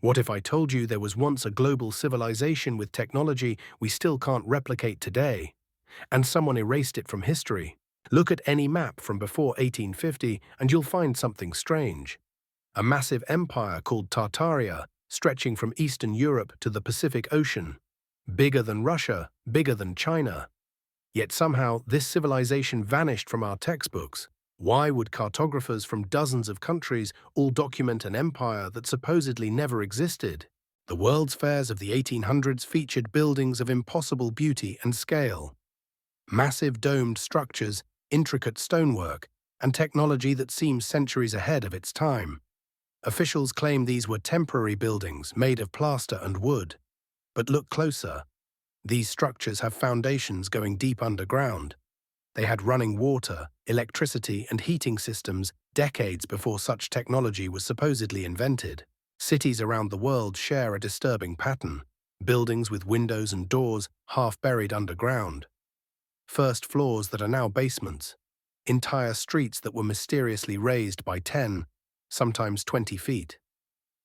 What if I told you there was once a global civilization with technology we still can't replicate today, and someone erased it from history? Look at any map from before 1850 and you'll find something strange. A massive empire called Tartaria, stretching from Eastern Europe to the Pacific Ocean. Bigger than Russia, bigger than China. Yet somehow this civilization vanished from our textbooks. Why would cartographers from dozens of countries all document an empire that supposedly never existed? The World's Fairs of the 1800s featured buildings of impossible beauty and scale. Massive domed structures, intricate stonework, and technology that seems centuries ahead of its time. Officials claim these were temporary buildings made of plaster and wood. But look closer. These structures have foundations going deep underground. They had running water, electricity, and heating systems decades before such technology was supposedly invented. Cities around the world share a disturbing pattern. Buildings with windows and doors half buried underground. First floors that are now basements. Entire streets that were mysteriously raised by 10, sometimes 20 feet.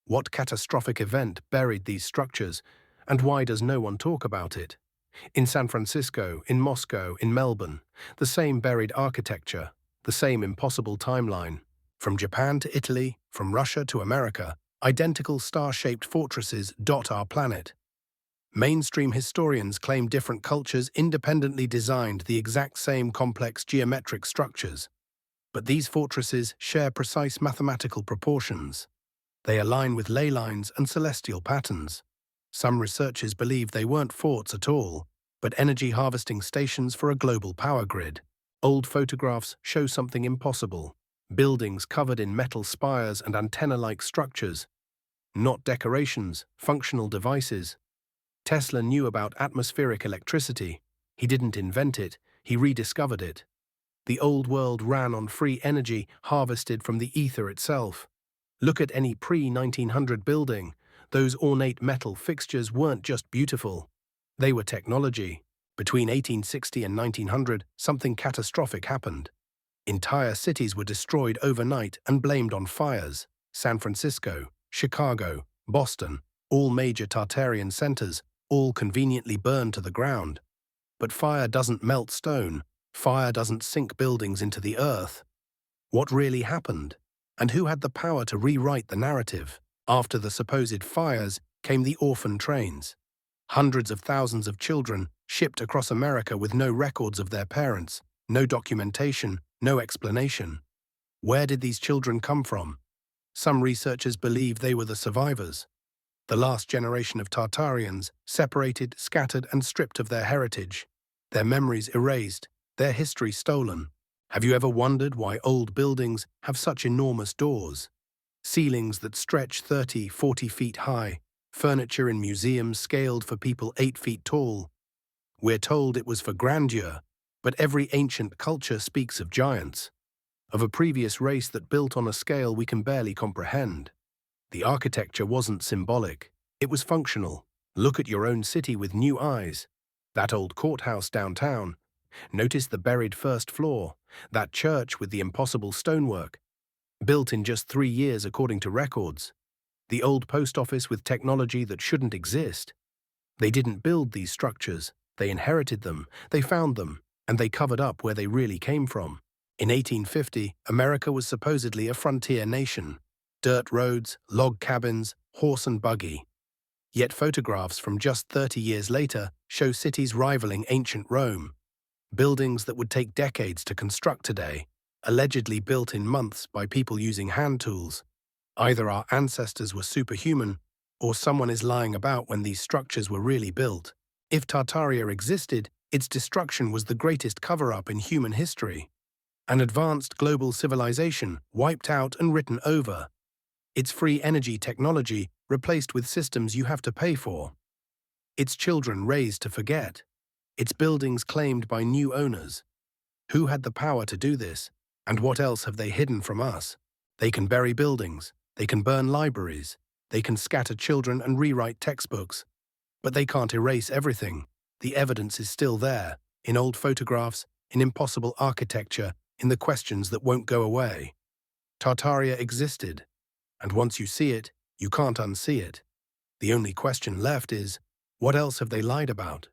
What catastrophic event buried these structures, and why does no one talk about it? In San Francisco, in Moscow, in Melbourne, the same buried architecture, the same impossible timeline. From Japan to Italy, from Russia to America, identical star-shaped fortresses dot our planet. Mainstream historians claim different cultures independently designed the exact same complex geometric structures. But these fortresses share precise mathematical proportions. They align with ley lines and celestial patterns. Some researchers believe they weren't forts at all, but energy harvesting stations for a global power grid. Old photographs show something impossible. Buildings covered in metal spires and antenna-like structures. Not decorations, functional devices. Tesla knew about atmospheric electricity. He didn't invent it, he rediscovered it. The old world ran on free energy harvested from the ether itself. Look at any pre-1900 building. Those ornate metal fixtures weren't just beautiful. They were technology. Between 1860 and 1900, something catastrophic happened. Entire cities were destroyed overnight and blamed on fires. San Francisco, Chicago, Boston, all major Tartarian centers, all conveniently burned to the ground. But fire doesn't melt stone. Fire doesn't sink buildings into the earth. What really happened? And who had the power to rewrite the narrative? After the supposed fires came the orphan trains. Hundreds of thousands of children shipped across America with no records of their parents, no documentation, no explanation. Where did these children come from? Some researchers believe they were the survivors. The last generation of Tartarians, separated, scattered, and stripped of their heritage. Their memories erased, their history stolen. Have you ever wondered why old buildings have such enormous doors? Ceilings that stretch 30, 40 feet high, furniture in museums scaled for people 8 feet tall. We're told it was for grandeur, but every ancient culture speaks of giants, of a previous race that built on a scale we can barely comprehend. The architecture wasn't symbolic, it was functional. Look at your own city with new eyes. That old courthouse downtown. Notice the buried first floor, that church with the impossible stonework. Built in just 3 years according to records. The old post office with technology that shouldn't exist. They didn't build these structures, they inherited them, they found them, and they covered up where they really came from. In 1850, America was supposedly a frontier nation. Dirt roads, log cabins, horse and buggy. Yet photographs from just 30 years later show cities rivaling ancient Rome. Buildings that would take decades to construct today, allegedly built in months by people using hand tools. Either our ancestors were superhuman, or someone is lying about when these structures were really built. If Tartaria existed, its destruction was the greatest cover-up in human history. An advanced global civilization wiped out and written over. Its free energy technology replaced with systems you have to pay for. Its children raised to forget. Its buildings claimed by new owners. Who had the power to do this? And what else have they hidden from us? They can bury buildings. They can burn libraries. They can scatter children and rewrite textbooks. But they can't erase everything. The evidence is still there, in old photographs, in impossible architecture, in the questions that won't go away. Tartaria existed. And once you see it, you can't unsee it. The only question left is, what else have they lied about?